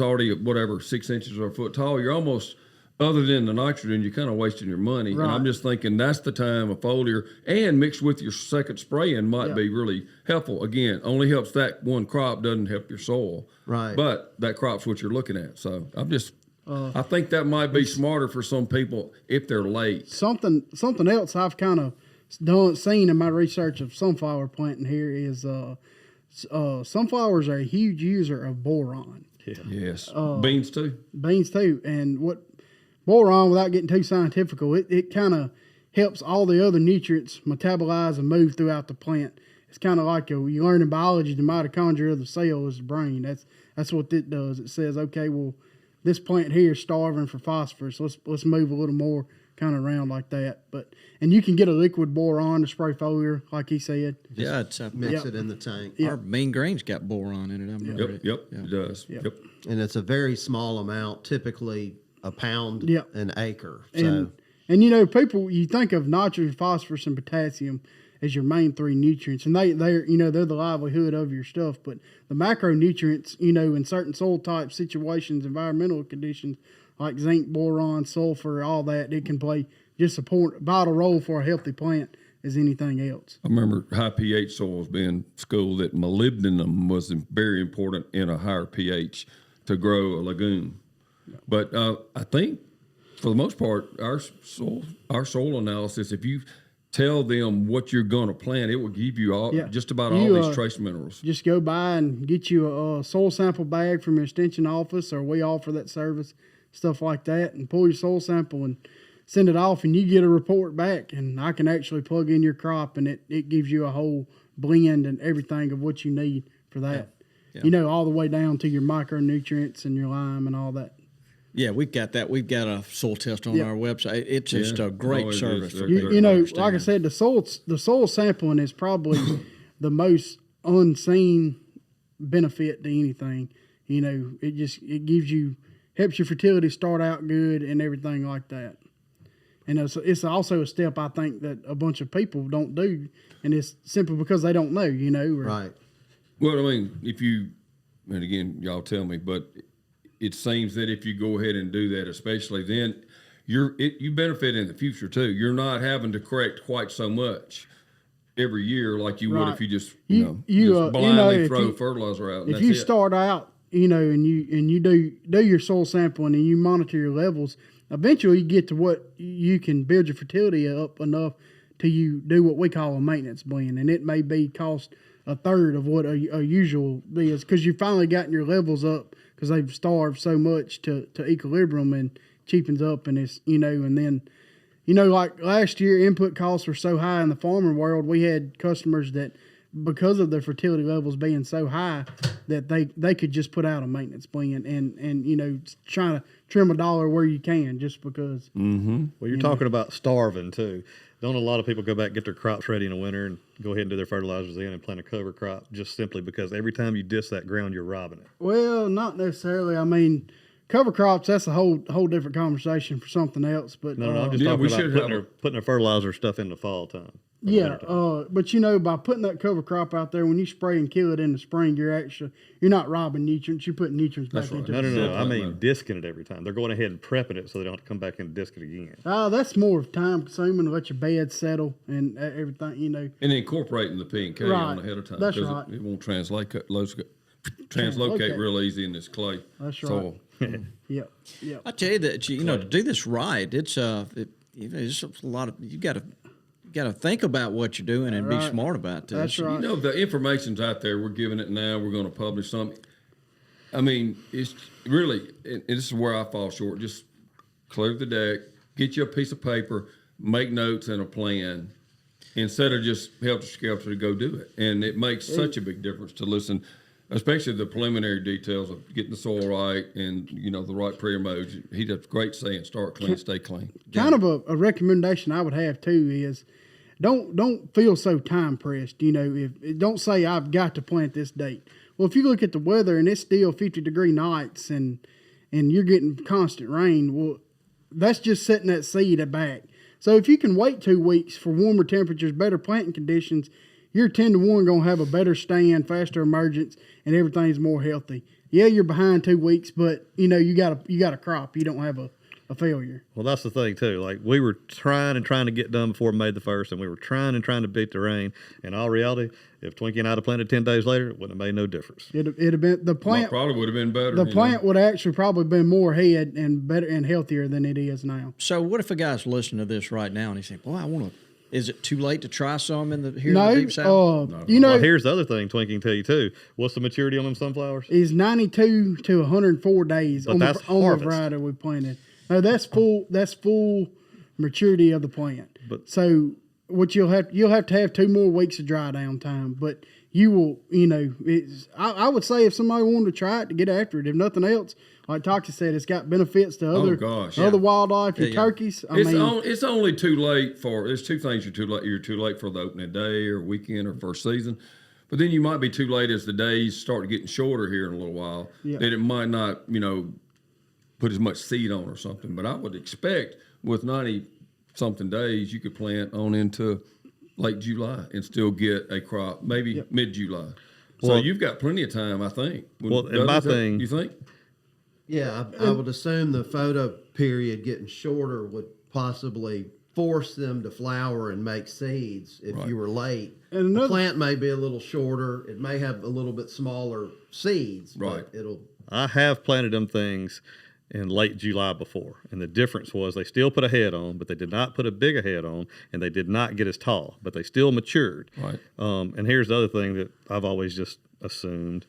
already 6 inches or a foot tall, you're almost, other than the nitrogen, you're kind of wasting your money. Right. And I'm just thinking that's the time a foliar and mixed with your second spraying might be really helpful. Again, only helps that one crop, doesn't help your soil. Right. But that crop's what you're looking at. So I'm just. I think that might be smarter for some people if they're late. Something else I've kind of seen in my research of sunflower planting here is sunflowers are a huge user of boron. Yeah. Yes. Beans too. Beans too. And what boron, without getting too scientific, it kind of helps all the other nutrients metabolize and move throughout the plant. It's kind of like you learn in biology, the mitochondria of the cell is the brain. That's what it does. It says, okay, well, this plant here is starving for phosphorus. Let's move a little more kind of round like that. And you can get a liquid boron to spray foliar, like he said. Yeah, it's Mix it in the tank. our mean grain's got boron in it. I'm not ready. Yep, it does. Yep. Yep. And it's a very small amount, typically a pound Yep. an acre. So And you know, people, you think of nitrogen, phosphorus, and potassium as your main three nutrients, and they're the livelihood of your stuff. But the macronutrients, in certain soil types, situations, environmental conditions like zinc, boron, sulfur, all that, it can play just a vital role for a healthy plant as anything else. I remember high pH soils being schooled that molybdenum was very important in a higher pH to grow a legume. But I think for the most part, our soil analysis, if you tell them what you're going to plant, it will give you just about all these trace minerals. Just go by and get you a soil sample bag from your extension office, or we offer that service, stuff like that, and pull your soil sample and send it off, and you get a report back, and I can actually plug in your crop, and it gives you a whole blend and everything of what you need for that. Yeah. All the way down to your micronutrients and your lime and all that. Yeah, we've got that. We've got a soil test on our website. It's just a great service. For people to like understand. I said, the soil sampling is probably the most unseen benefit to anything. It gives you, helps your fertility start out good and everything like that. And it's also a step I think that a bunch of people don't do, and it's simply because they don't know. right. Well, I mean, and again, y'all tell me, but it seems that if you go ahead and do that, especially then, you benefit in the future too. You're not having to correct quite so much every year like you would if you just just blindly throw fertilizer out. And if you start out, and you do your soil sampling and you monitor your levels, eventually you get to what you can build your fertility up enough till you do what we call a maintenance blend, and it may be cost a third of what a usual is, because you finally gotten your levels up because they've starved so much to equilibrium, and cheapens up, and it's and then like last year input costs were so high in the farming world, we had customers that because of their fertility levels being so high that they could just put out a maintenance blend and trying to trim a dollar where you can just because. Well, you're talking about starving too. Don't a lot of people go back and get their crops ready in the winter and go ahead and do their fertilizers in and plant a cover crop just simply because every time you diss that ground, you're robbing it? Well, not necessarily. I mean, cover crops, that's a whole different conversation for something else. But no, I'm just talking about putting their fertilizer stuff in the fall time. Yeah, but by putting that cover crop out there, when you spray and kill it in the spring, you're not robbing nutrients. You're putting nutrients back into it. No. I mean, disking it every time. They're going ahead and prepping it so they don't have to come back and disc it again. That's more time consuming to let your bed settle and everything, And incorporating the P and K on ahead of time. That's right. It won't translocate real easy in this clay soil. Yep. I tell you that to do this right, it's a lot of you got to think about what you're doing and be smart about this. That's right. The information's out there. We're giving it now. We're going to publish something. I mean, it's really, and this is where I fall short. Just clear the deck, get you a piece of paper, make notes and a plan, instead of just helter-skelter to go do it. And it makes such a big difference to listen, especially the preliminary details of getting the soil right and, the right prayer modes. He does a great saying, start clean, stay clean. Kind of a recommendation I would have too is don't feel so time pressed. Don't say I've got to plant this date. Well, if you look at the weather and it's still 50-degree nights and you're getting constant rain, well, that's just setting that seed back. So if you can wait 2 weeks for warmer temperatures, better planting conditions, you're 10-to-1 going to have a better stand, faster emergence, and everything's more healthy. Yeah, you're behind 2 weeks, but you got a crop. You don't have a failure. Well, that's the thing too. Like we were trying to get done before May the 1st, and we were trying to beat the rain. In all reality, if Twinkie and I'd have planted 10 days later, it wouldn't have made no difference. It'd have been the plant. Probably would have been better. The plant would actually probably been more head and better and healthier than it is now. So, what if a guy's listening to this right now and he's saying, "Boy, I want to." Is it too late to try some in the Deep South? Well, here's the other thing Twinkie can tell you too. What's the maturity on them sunflowers? Is 92 to 104 days on the variety we planted. No, that's full maturity of the plant. So what you'll have to have 2 more weeks of dry down time. But you will, I would say if somebody wanted to try it to get after it, if nothing else, like Toxie said, it's got benefits to other wildlife, your turkeys. It's only too late for. There's two things you're too late. You're too late for the opening day or weekend or first season, but then you might be too late as the days start getting shorter here in a little while. Yeah. That it might not, put as much seed on or something. But I would expect with 90-something days, you could plant on into late July and still get a crop, maybe mid-July. So you've got plenty of time, I think. You think? Yeah, I would assume the photo period getting shorter would possibly force them to flower and make seeds if you were late. And the plant may be a little shorter. It may have a little bit smaller seeds, but I have planted them things in late July before, and the difference was they still put a head on, but they did not put a big head on, and they did not get as tall, but they still matured. Right. And here's the other thing that I've always just assumed.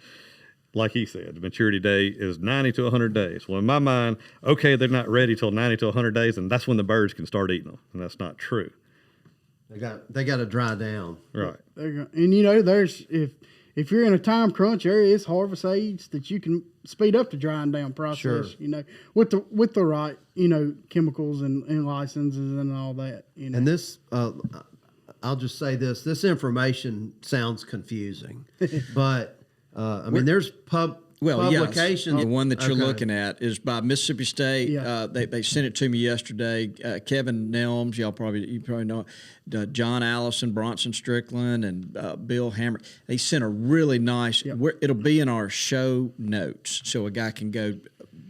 Like he said, the maturity date is 90 to 100 days. Well, in my mind, okay, they're not ready till 90 to 100 days, and that's when the birds can start eating them, and that's not true. They got to dry down. Right. And there's if you're in a time crunch area, it's herbicides that you can speed up the drying down process. Sure. With the right chemicals and licenses and all that. And this, I'll just say this information sounds confusing, but. There's publications. The one that you're looking at is by Mississippi State. Yeah. They sent it to me yesterday. Kevin Nelms, you probably know, John Allison, Bronson Strickland, and Bill Hammer. They sent a really nice. It'll be in our show notes, so a guy can go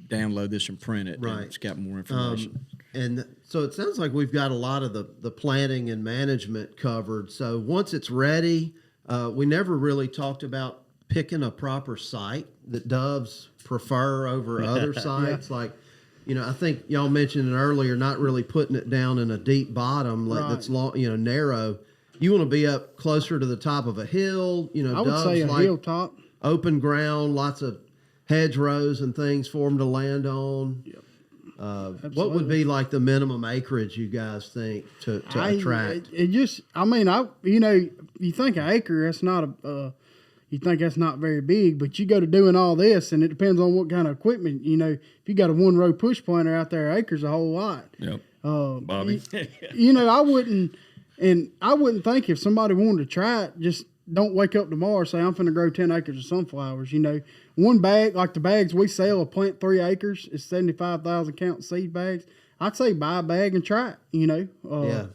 download this and print it. Right. And it's got more information. And so it sounds like we've got a lot of the planting and management covered. So once it's ready, we never really talked about picking a proper site that doves prefer over other sites. Like, I think y'all mentioned it earlier, not really putting it down in a deep bottom that's long, narrow. You want to be up closer to the top of a hill. I would say a hilltop, open ground, lots of hedgerows and things for them to land on. Yep. What would be like the minimum acreage you guys think to attract? You think an acre, that's not you think that's not very big, but you go to doing all this, and it depends on what kind of equipment. If you got a 1-row push pointer out there, acre's a whole lot. Yep. Bobby. I wouldn't think if somebody wanted to try it, just don't wake up tomorrow and say, I'm finna grow 10 acres of sunflowers. One bag, like the bags we sell, a plant 3 acres is 75,000 count seed bags. I'd say buy a bag and try it, yeah.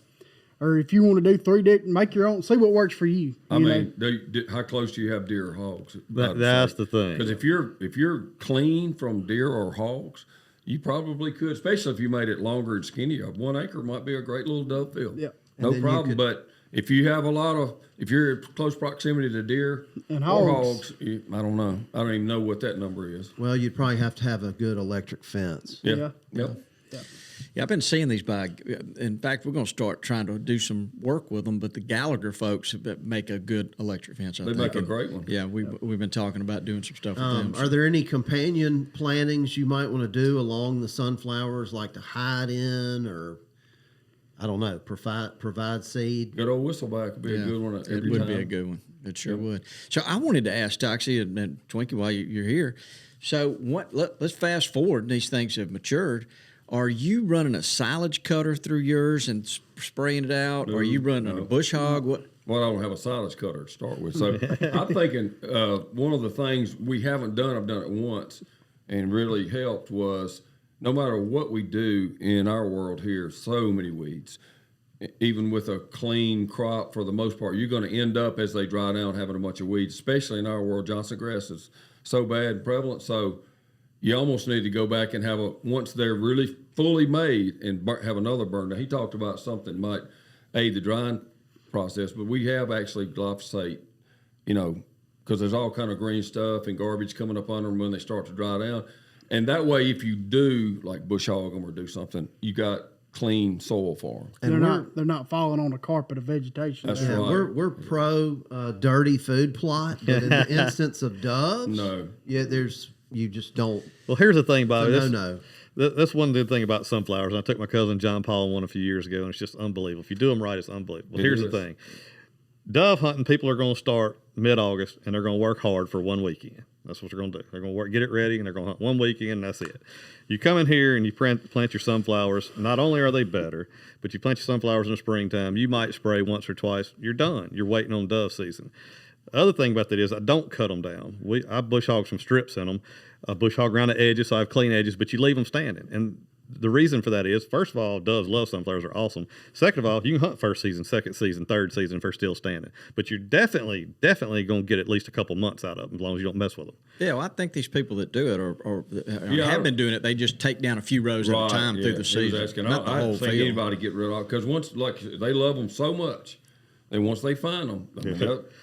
Or if you want to do 3 make your own, see what works for you. How close do you have deer or hogs? That's the thing. Because if you're clean from deer or hogs, you probably could, especially if you made it longer and skinnier. 1 acre might be a great little dove field. Yeah. No problem. But if you have if you're in close proximity to deer and hogs, I don't know. I don't even know what that number is. Well, you'd probably have to have a good electric fence. Yeah. Yeah, I've been seeing these in fact, we're going to start trying to do some work with them, but the Gallagher folks make a good electric fence. They make a great one. Yeah, we've been talking about doing some stuff with them. Are there any companion plantings you might want to do along the sunflowers, like to hide in or, I don't know, provide seed? Good old whistleback would be a good one every time. It would be a good one. It sure would. So I wanted to ask Toxie and Twinkie while you're here. So let's fast forward. These things have matured. Are you running a silage cutter through yours and spraying it out? Or are you running a bush hog? What? Well, I don't have a silage cutter to start with. So I'm thinking one of the things we haven't done, I've done it once, and really helped was no matter what we do in our world here, so many weeds. Even with a clean crop, for the most part, you're going to end up, as they dry down, having a bunch of weeds, especially in our world. Johnson grass is so bad and prevalent. So you almost need to go back and once they're really fully made, and have another burn. Now, he talked about something might aid the drying process, but we have actually glyphosate, because there's all kind of green stuff and garbage coming up under them when they start to dry down. And that way, if you do like bush hog them or do something, you got clean soil for them. And they're not falling on a carpet of vegetation. That's right. We're pro dirty food plot, but in the instance of doves, no. Yeah, you just don't. Well, here's the thing, Bobby. No. That's one good thing about sunflowers. And I took my cousin John Paul on one a few years ago, and it's just unbelievable. If you do them right, it's unbelievable. Here's the thing. Dove hunting, people are going to start mid-August, and they're going to work hard for one weekend. That's what they're going to do. They're going to work, get it ready, and they're going to hunt one weekend, and that's it. You come in here and you plant your sunflowers. Not only are they better, but you plant your sunflowers in the springtime. You might spray once or twice. You're done. You're waiting on dove season. The other thing about that is I don't cut them down. I bush hog some strips in them. I bush hog around the edges, so I have clean edges, but you leave them standing. And the reason for that is, first of all, doves love sunflowers, are awesome. Second of all, you can hunt first season, second season, third season if they're still standing. But you're definitely going to get at least a couple months out of them as long as you don't mess with them. Yeah, well, I think these people that do it or have been doing it, they just take down a few rows at a time through the season. I haven't seen anybody get rid of, because once, like, they love them so much. And once they find them,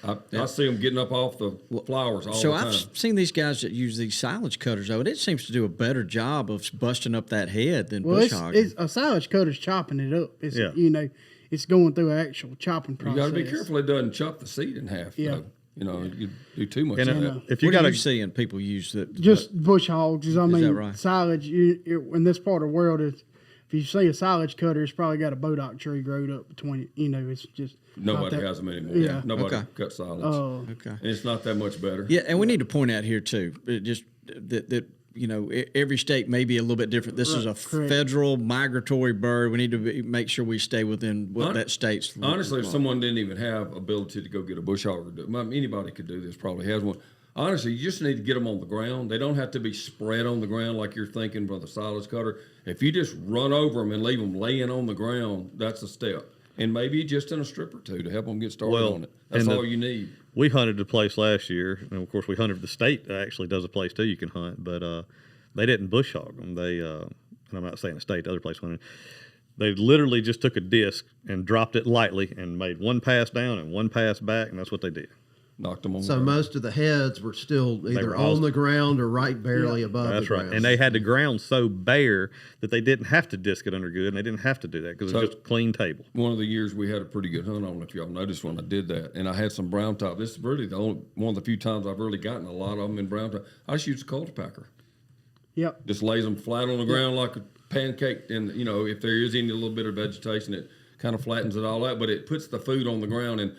I see them getting up off the flowers all the time. So I've seen these guys that use these silage cutters, though, and it seems to do a better job of busting up that head than bush hogging. A silage cutter's chopping it up. It's, it's going through an actual chopping process. You got to be careful it doesn't chop the seed in half, though. You do too much of that. If you what are you seeing people use that? Just bush hogs. I mean, that right? Silage, in this part of the world, if you see a silage cutter, it's probably got a bodock tree growed up between it. It's just... Nobody has them anymore. Yeah. Nobody cuts silage. Okay. And it's not that much better. Yeah, and we need to point out here, too, that every state may be a little bit different. This is a federal migratory bird. We need to make sure we stay within what that state's. Honestly, if someone didn't even have ability to go get a bush hogger, anybody could do this, probably has one. Honestly, you just need to get them on the ground. They don't have to be spread on the ground like you're thinking for the silage cutter. If you just run over them and leave them laying on the ground, that's a step. And maybe just in a strip or two to help them get started on it. That's all you need. We hunted the place last year, and of course we hunted the state that actually does a place too you can hunt, but they didn't bush hog them. They, and I'm not saying the state, the other place hunted. They literally just took a disc and dropped it lightly and made one pass down and one pass back, and that's what they did. Knocked them on. So most of the heads were still either on the ground or right barely above the ground. That's right. And they had the ground so bare that they didn't have to disc it under good, and they didn't have to do that because it was just a clean table. One of the years we had a pretty good hunt on, if y'all noticed when I did that, and I had some brown top. This is really one of the few times I've really gotten a lot of them in brown top. I just use a cultipacker. Yep. Just lays them flat on the ground like a pancake, and if there is any little bit of vegetation, it kind of flattens it all out, but it puts the food on the ground. And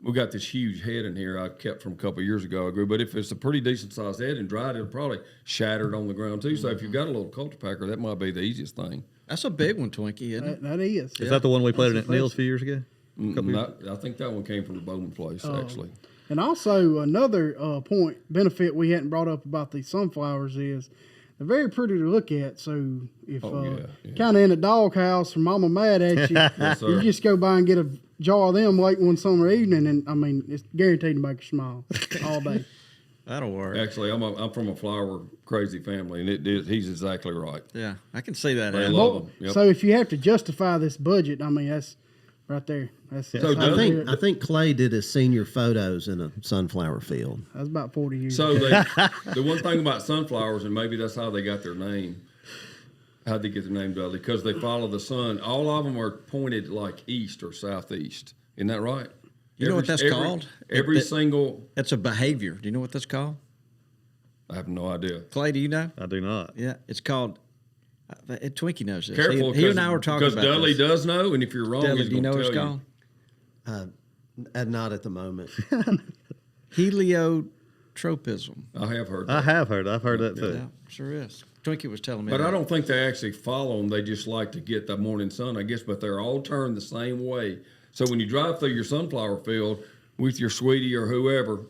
we got this huge head in here I kept from a couple of years ago, I grew. But if it's a pretty decent sized head and dried, it'll probably shatter it on the ground too. So if you've got a little cultipacker, that might be the easiest thing. That's a big one, Twinkie, isn't it? That is. Is that the one we planted at Neil's a few years ago? I think that one came from the Bowman place, actually. And also another benefit we hadn't brought up about these sunflowers is they're very pretty to look at. So if kind of in a doghouse or mama mad at you, you just go by and get a jar of them late one summer evening, and it's guaranteed to make you smile all day. That'll work. Actually, I'm from a flower crazy family, and he's exactly right. Yeah, I can see that. They love them. Yep. So if you have to justify this budget, that's right there. I think Clay did his senior photos in a sunflower field. That was about 40 years ago. So the one thing about sunflowers, and maybe that's how they got their name. How'd they get their name, Dudley? Because they follow the sun. All of them are pointed like east or southeast. Isn't that right? You know what that's called? Every single... That's a behavior. Do you know what that's called? I have no idea. Clay, do you know? I do not. Yeah, it's called... Twinkie knows this. Careful, he and I were talking about because Dudley does know, and if you're wrong, Dudley, he's do you know what it's called? Not at the moment. Heliotropism. I have heard. I've heard that too. Yeah, sure is. Twinkie was telling me. But I don't think they actually follow them. They just like to get the morning sun, I guess. But they're all turned the same way. So when you drive through your sunflower field with your sweetie or whoever,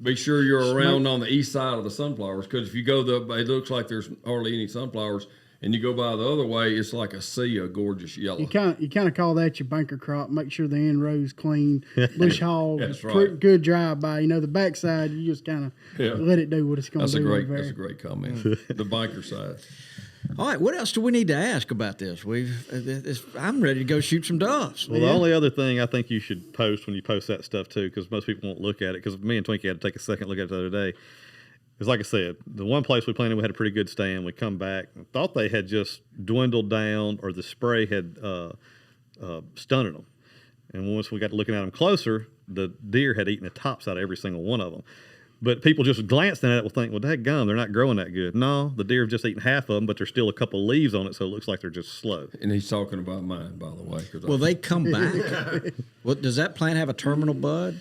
be sure you're around on the east side of the sunflowers. Because if you go it looks like there's hardly any sunflowers. And you go by the other way, it's like a sea of gorgeous yellow. You kind of call that your banker crop. Make sure the end row's clean, bush hog, That's right. Good drive by. The backside, you just kind of let it do what it's going to do. That's a great comment. The banker side. All right, what else do we need to ask about this? I'm ready to go shoot some doves. Well, the only other thing I think you should post when you post that stuff too, because most people won't look at it, because me and Twinkie had to take a second look at it the other day. It's like I said, the one place we planted, we had a pretty good stand. We come back and thought they had just dwindled down or the spray had stunted them. And once we got to looking at them closer, the deer had eaten the tops out of every single one of them. But people just glancing at it will think, well, dadgum, they're not growing that good. No, the deer have just eaten half of them, but there's still a couple leaves on it, so it looks like they're just slow. And he's talking about mine, by the way. Will they come back? Does that plant have a terminal bud?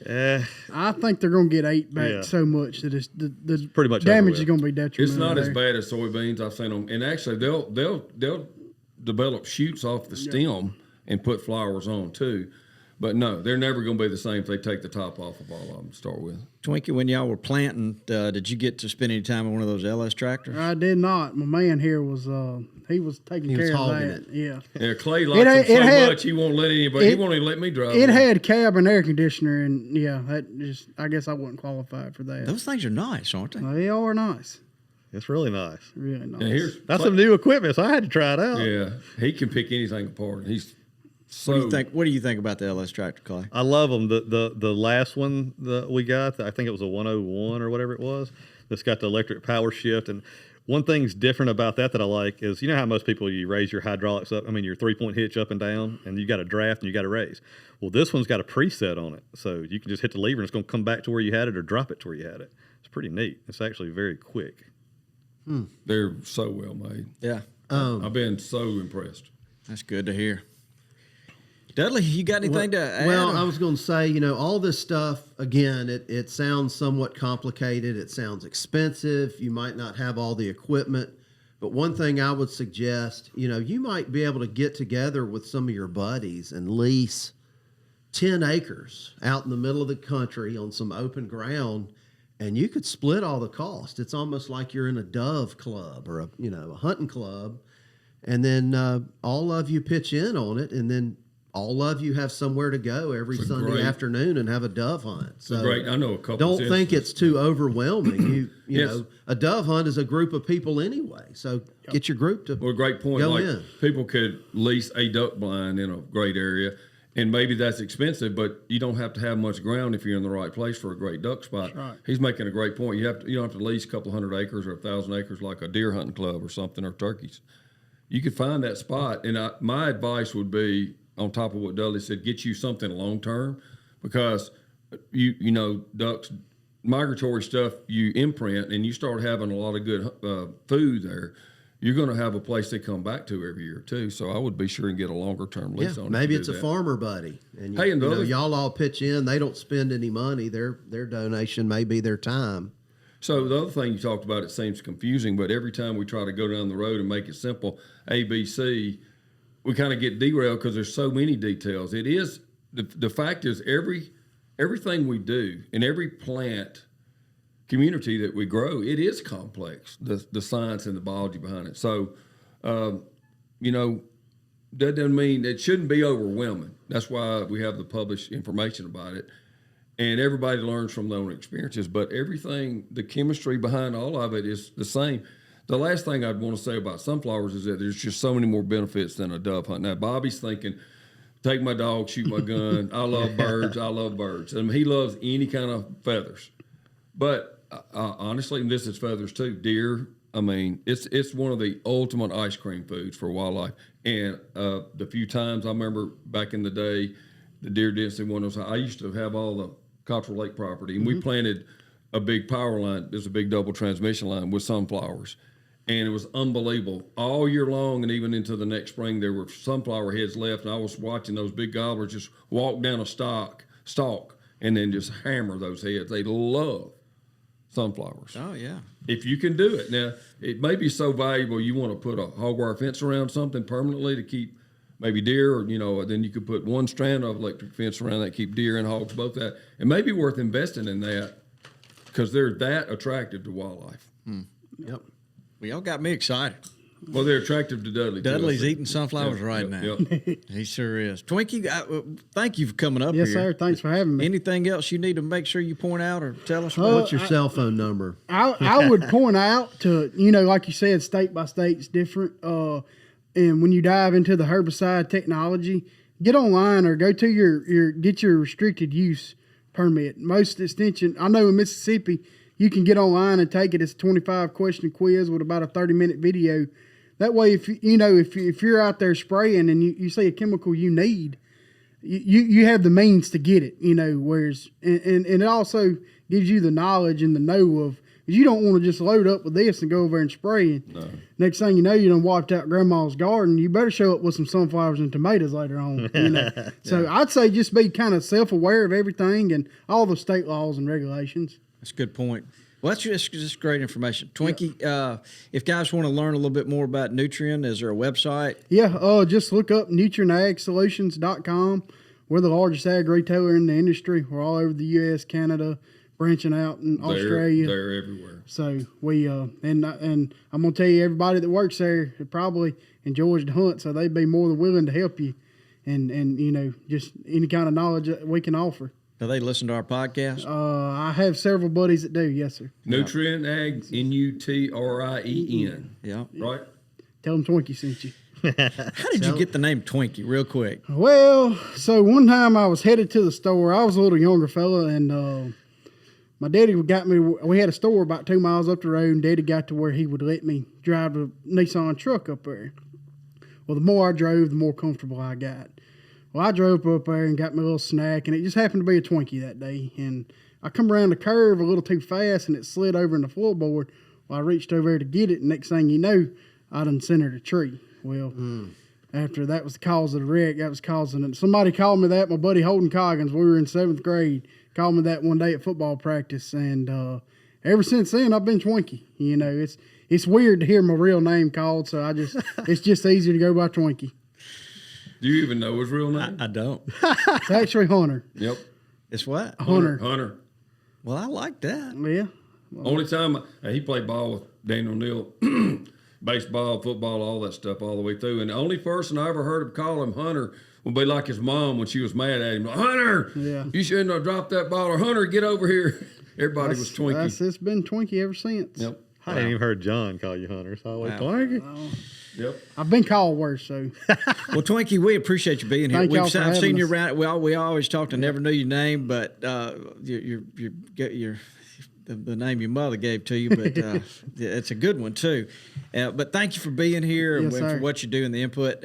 I think they're going to get ate back so much that it's the pretty much damage over is going to be detrimental. It's not as there. bad as soybeans. I've seen them, and actually they'll develop shoots off the stem and put flowers on too. But no, they're never going to be the same if they take the top off of all of them to start with. Twinkie, when y'all were planting, did you get to spend any time on one of those LS tractors? I did not. My man here was he was taking care of hogging that. it. Yeah. Yeah, Clay likes them so had- much he won't let anybody. He won't even let me drive. It one. had cab and air conditioner, and that just I guess I wasn't qualified for that. Those things are nice, aren't they? They are nice, It's really nice. really nice. And here's That's some new equipment, so I had to try it out. yeah, he can pick anything apart. He's so. What do you think about the LS tractor, Clay? I love them. The last one that we got, I think it was a 101 or whatever it was, that's got the electric power shift. And one thing's different about that I like is, you know how most people, you raise your hydraulics up, your 3-point hitch up and down, and you got a draft and you got to raise. Well, this one's got a preset on it. So you can just hit the lever and it's going to come back to where you had it or drop it to where you had it. It's pretty neat. It's actually very quick. They're so well made. Yeah, I've been so impressed. that's good to hear. Dudley, you got anything to add? Well, I was going to say, all this stuff, again, it sounds somewhat complicated. It sounds expensive. You might not have all the equipment. But one thing I would suggest, you might be able to get together with some of your buddies and lease 10 acres out in the middle of the country on some open ground, and you could split all the cost. It's almost like you're in a dove club or a hunting club, and then all of you pitch in on it, and then all of you have somewhere to go every Sunday afternoon and have a dove hunt. So Great. I know a couple. don't think it's too overwhelming. You Yes. know, a dove hunt is a group of people anyway. So get your group to Well, great point. go Like in. people could lease a duck blind in a great area, and maybe that's expensive, but you don't have to have much ground if you're in the right place for a great duck spot. Right. He's making a great point. You don't have to lease a couple hundred acres or 1,000 acres like a deer hunting club or something, or turkeys. You could find that spot, and my advice would be, on top of what Dudley said, get you something long term, because you know ducks, migratory stuff, you imprint and you start having a lot of good food there, you're going to have a place they come back to every year too. So I would be sure and get a longer term lease on it. Maybe to it's do a that. farmer buddy, and Hey, and the other- y'all all pitch in. They don't spend any money. Their donation may be their time. So the other thing you talked about, it seems confusing, but every time we try to go down the road and make it simple, A, B, C, we kind of get derailed because there's so many details. It is the fact is everything we do in every plant community that we grow, it is complex. The science and the biology behind it. So, that doesn't mean it shouldn't be overwhelming. That's why we have the published information about it. And everybody learns from their own experiences, but everything, the chemistry behind all of it is the same. The last thing I'd want to say about sunflowers is that there's just so many more benefits than a dove hunt. Now, Bobby's thinking, take my dog, shoot my gun. I love birds. I love birds. I mean, he loves any kind of feathers. But honestly, and this is feathers too, deer, I mean, it's one of the ultimate ice cream foods for wildlife. And the few times I remember back in the day, the deer density one was, I used to have all the Cottrell Lake property, and we planted a big power line. There's a big double transmission line with sunflowers. And it was unbelievable. All year long and even into the next spring, there were sunflower heads left, and I was watching those big gobblers just walk down a stalk and then just hammer those heads. They love sunflowers. Oh, yeah. If you can do it. Now, it may be so valuable you want to put a hog wire fence around something permanently to keep maybe deer, or, then you could put one strand of electric fence around that, keep deer and hogs both that. It may be worth investing in that because they're that attractive to wildlife. Yep. Well, y'all got me excited. Well, they're attractive to Dudley. too, I Dudley's think. eating sunflowers right now. Yep. He sure is. Twinkie, thank you for coming up Yes, here. sir. Thanks for having me. Anything else you need to make sure you point out or tell us? What's your cell phone number? I would point out to, like you said, state by state is different. And when you dive into the herbicide technology, get online or go to get your restricted use permit. Most extension, I know in Mississippi, you can get online and take it. It's a 25-question quiz with about a 30-minute video. That way, if you're out there spraying and you see a chemical you need, you have the means to get it. Whereas and it also gives you the knowledge and the know of. You don't want to just load up with this and go over and spray. No. Next thing you know, you done wiped out grandma's garden. You better show up with some sunflowers and tomatoes later on. You know? So I'd say just be kind of self-aware of everything and all the state laws and regulations. That's a good point. Well, that's just great information. Twinkie, if guys want to learn a little bit more about Nutrien, is there a website? Yeah, just look up nutrienagsolutions.com. We're the largest ag retailer in the industry. We're all over the U.S., Canada, branching out in Australia. They're everywhere. So we and I'm gonna tell you, everybody that works there probably enjoys the hunt, so they'd be more than willing to help you, and you know, just any kind of knowledge that we can offer. Do they listen to our podcast? I have several buddies that do. Yes, sir. Nutrien Ag, Nutrien. Yeah. Right. Tell them Twinkie sent you. How did you get the name Twinkie, real quick? Well, so one time I was headed to the store. I was a little younger fella, and my daddy got me. We had a store about 2 miles up the road, and Daddy got to where he would let me drive a Nissan truck up there. Well, the more I drove, the more comfortable I got. Well, I drove up there and got me a little snack, and it just happened to be a Twinkie that day. And I come around the curve a little too fast, and it slid over in the floorboard. Well, I reached over there to get it, and next thing you know, I done centered a tree. Well, after that was the cause of the wreck, that was causing it. Somebody called me that. My buddy Holden Coggins, we were in 7th grade, called me that one day at football practice, and ever since then I've been Twinkie. You know, it's weird to hear my real name called, so it's just easier to go by Twinkie. Do you even know his real name? I don't. It's actually Hunter. Yep. It's what? Hunter. Well, I like that. Yeah. Only time he played ball with Daniel Neal, baseball, football, all that stuff all the way through. And the only person I ever heard him call him Hunter would be like his mom when she was mad at him. Hunter, you shouldn't have dropped that ball. Or Hunter, get over here. Everybody was Twinkie. It's been Twinkie ever since. Yep. I ain't even heard John call you Hunter. It's always Twinkie. Yep. I've been called worse, so. Well, Twinkie, we appreciate you being here. Thank y'all for I've seen having you us. around. We always talked. I never knew your name, but you're the name your mother gave to you, but it's a good one too. But thank you for being here and for what you do and the input.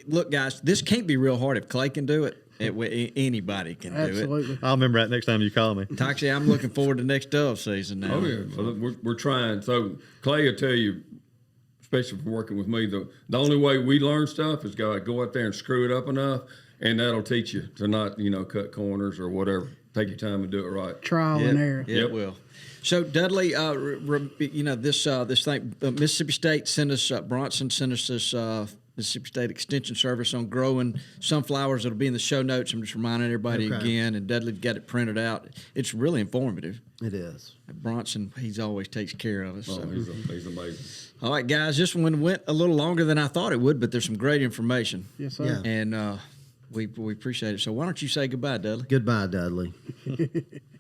Look, guys, this can't be real hard. If Clay can do it, anybody can do it. Absolutely. I'll remember that next time you call me. Toxie, I'm looking forward to next dove season now. Oh, yeah. Well, we're trying. So Clay will tell you, especially for working with me, the only way we learn stuff is go out there and screw it up enough, and that'll teach you to not, cut corners or whatever. Take your time and do it right. Trial and error. Yeah, it will. So Dudley, this thing, Mississippi State sent us, Bronson sent us this Mississippi State Extension Service on growing sunflowers. It'll be in the show notes. I'm just reminding everybody again, and Dudley got it printed out. It's really informative. It is. Bronson, he's always takes care of us. Oh, So. he's amazing. All right, guys, this one went a little longer than I thought it would, but there's some great information. Yes, sir. Yeah. And we appreciate it. So why don't you say goodbye, Dudley? Goodbye, Dudley.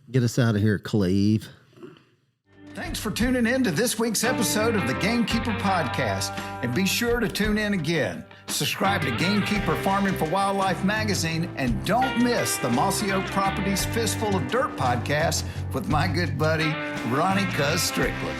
Get us out of here, Cleve. Thanks for tuning in to this week's episode of the Gamekeeper podcast, and be sure to tune in again. Subscribe to Gamekeeper Farming for Wildlife magazine, and don't miss the Mossy Oak Properties Fistful of Dirt podcast with my good buddy, Ronnie Cuz Strickland.